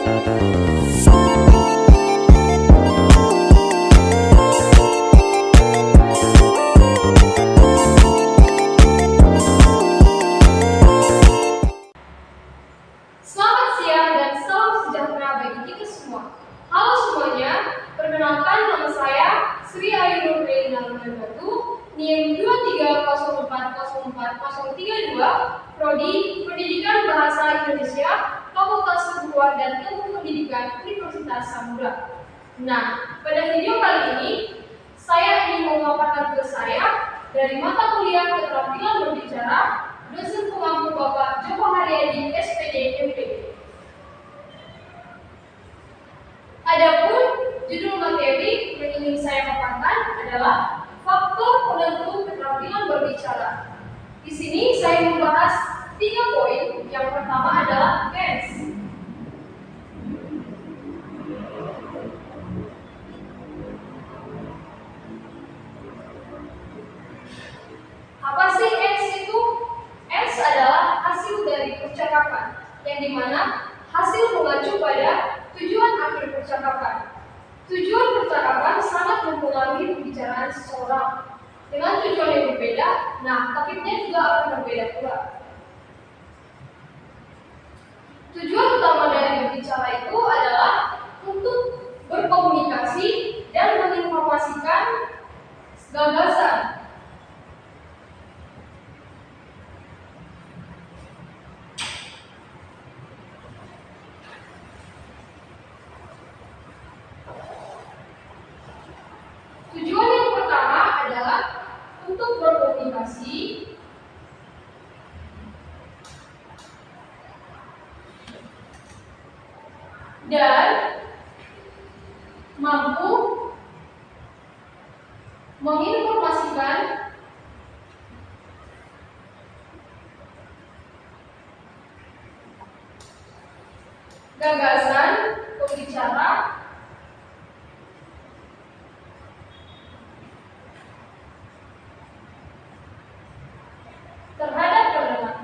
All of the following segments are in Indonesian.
Selamat siang dan salam sejahtera bagi kita semua. Halo semuanya, perkenalkan nama saya Sri Ayu Nurlina Batu, NIM 23040432, Prodi Pendidikan Bahasa Indonesia, Fakultas Keguruan dan Ilmu Pendidikan Universitas Samudra. Nah, pada video kali ini saya ingin memaparkan tugas saya dari mata kuliah Keterampilan Berbicara, dosen pengampu Bapak Joko Haryadi, SPD, MPD. Adapun judul materi yang ingin saya paparkan adalah faktor penentu keterampilan berbicara. Di sini saya membahas 3 poin. Yang pertama adalah ENS. Apa sih ENS itu? ENS adalah hasil dari percakapan, yang dimana hasil mengacu pada tujuan akhir percakapan. Tujuan percakapan sangat mempengaruhi pembicaraan seseorang. Dengan tujuan yang berbeda, topiknya juga akan berbeda pula. Tujuan utama dari berbicara itu adalah untuk berkomunikasi dan menginformasikan gagasan. Tujuan yang pertama adalah untuk berkomunikasi dan mampu menginformasikan gagasan pembicara terhadap pendengar.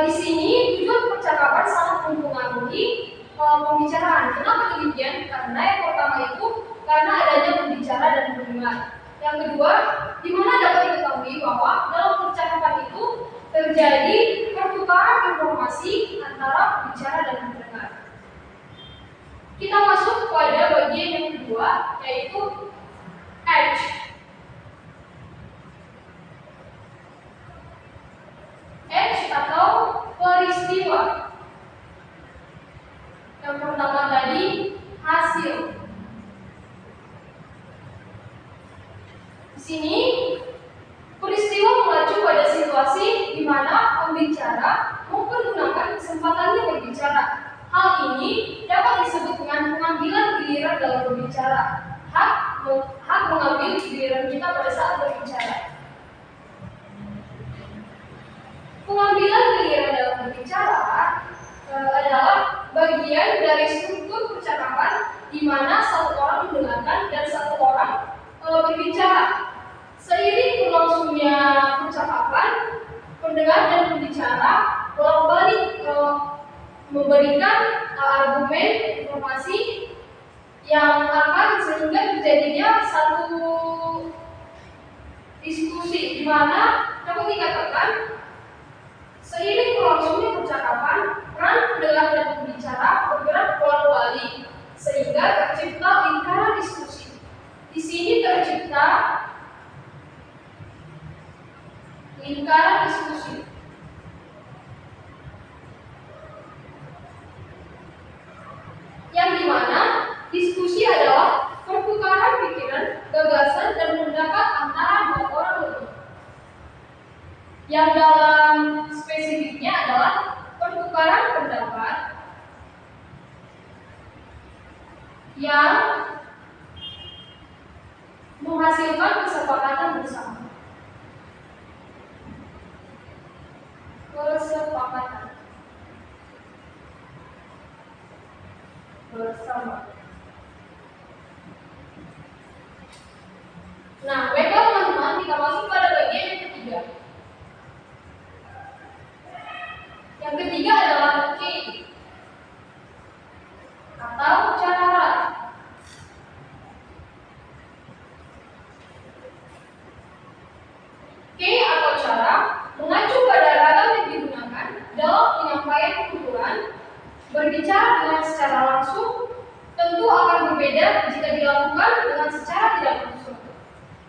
Di sini tujuan percakapan sangat mempengaruhi pembicaraan. Kenapa demikian? Karena yang pertama itu karena adanya pembicara dan pendengar. Yang kedua, di mana dapat diketahui bahwa dalam percakapan itu terjadi pertukaran informasi antara pembicara dan pendengar. Kita masuk pada bagian yang kedua, yaitu H. H atau peristiwa. Yang pertama tadi hasil. Di sini peristiwa mengacu pada situasi di mana pembicara mempergunakan kesempatannya berbicara. Hal ini dapat disebut dengan pengambilan giliran dalam berbicara. Hak mengambil giliran kita pada saat berbicara. Pengambilan giliran dalam berbicara adalah bagian dari struktur percakapan di mana satu orang mendengarkan dan satu orang berbicara. Seiring berlangsungnya percakapan, pendengar dan pembicara bolak-balik memberikan argumen, informasi yang akan sehingga terjadinya satu diskusi di mana dapat dikatakan seiring berlangsungnya percakapan, peran pendengar dan pembicara bergerak bolak-balik sehingga tercipta lingkaran diskusi. Di sini tercipta lingkaran diskusi. Yang dimana diskusi adalah pertukaran pikiran, gagasan, dan pendapat antara dua orang lebih. Yang dalam spesifiknya adalah pertukaran pendapat yang menghasilkan kesepakatan bersama. Kesepakatan bersama. Nah, baiklah teman-teman, kita masuk pada bagian yang ketiga. Yang ketiga adalah key atau cara. Key atau cara mengacu pada ragam yang digunakan dalam penyampaian tuturan. Berbicara dengan secara langsung tentu akan berbeda jika dilakukan dengan secara tidak langsung.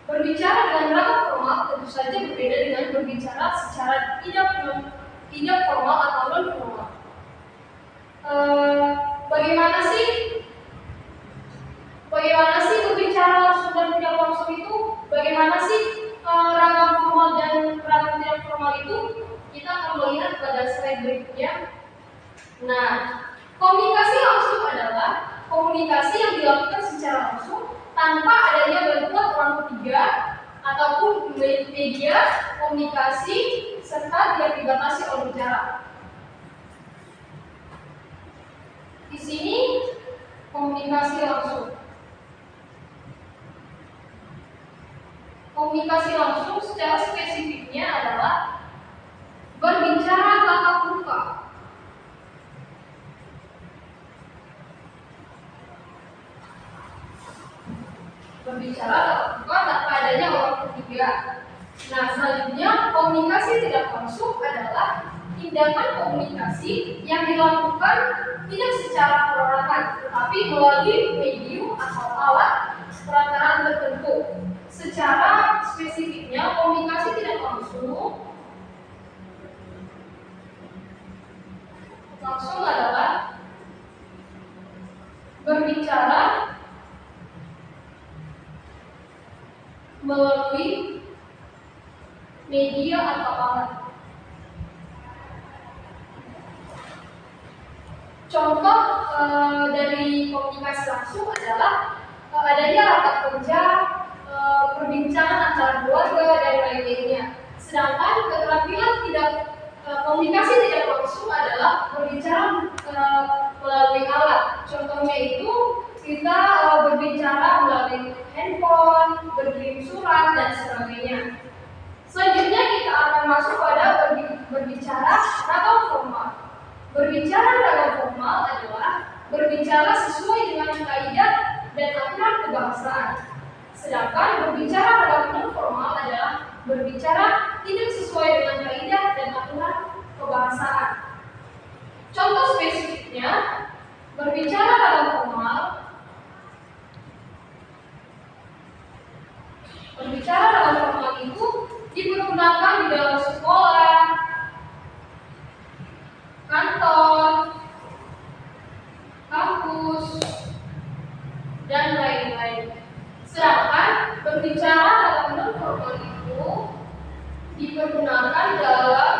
Berbicara dengan ragam formal tentu saja berbeda dengan berbicara secara tidak formal atau non formal. Bagaimana sih berbicara langsung dan tidak langsung itu? Bagaimana sih ragam formal dan ragam tidak formal itu? Kita akan melihat pada slide berikutnya. Nah, komunikasi langsung adalah komunikasi yang dilakukan secara langsung tanpa adanya bantuan orang ketiga ataupun media komunikasi serta tidak dibatasi oleh jarak. Di sini komunikasi langsung. Komunikasi langsung secara spesifiknya adalah berbicara tatap muka. Berbicara tatap muka tanpa adanya orang ketiga. Nah, selanjutnya komunikasi tidak langsung adalah tindakan komunikasi yang dilakukan tidak secara perorangan, tetapi melalui medium atau alat perantaraan tertentu. Secara spesifiknya komunikasi tidak langsung adalah berbicara melalui media atau alat. Contoh dari komunikasi langsung adalah adanya rapat kerja, perbincangan antara keluarga dan lain-lainnya. Sedangkan keterampilan komunikasi tidak langsung adalah berbicara melalui alat. Contohnya itu kita berbicara melalui handphone, berkirim surat dan sebagainya. Selanjutnya kita akan masuk pada berbicara ragam formal. Berbicara ragam formal adalah berbicara sesuai dengan kaidah dan aturan kebahasaan. Sedangkan berbicara ragam non formal adalah berbicara tidak sesuai dengan kaidah dan aturan kebahasaan. Contoh spesifiknya, berbicara ragam formal. Berbicara ragam formal itu dipergunakan di dalam sekolah, kantor, kampus, dan lain-lain. Sedangkan berbicara dalam non formal itu dipergunakan dalam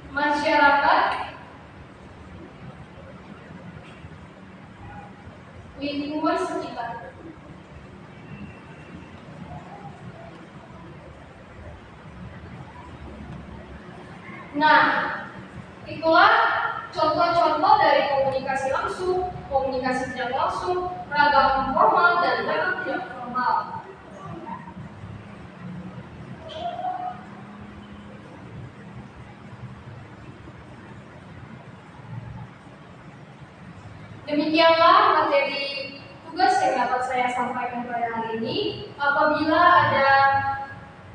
masyarakat, lingkungan sekitar. Nah, itulah contoh-contoh dari komunikasi langsung, komunikasi tidak langsung, ragam formal dan ragam tidak formal. Demikianlah materi tugas yang dapat saya sampaikan pada hari ini. Apabila ada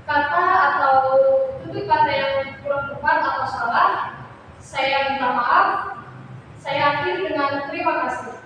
kata atau tutur kata yang kurang tepat atau salah, saya minta maaf. Saya akhiri dengan terima kasih.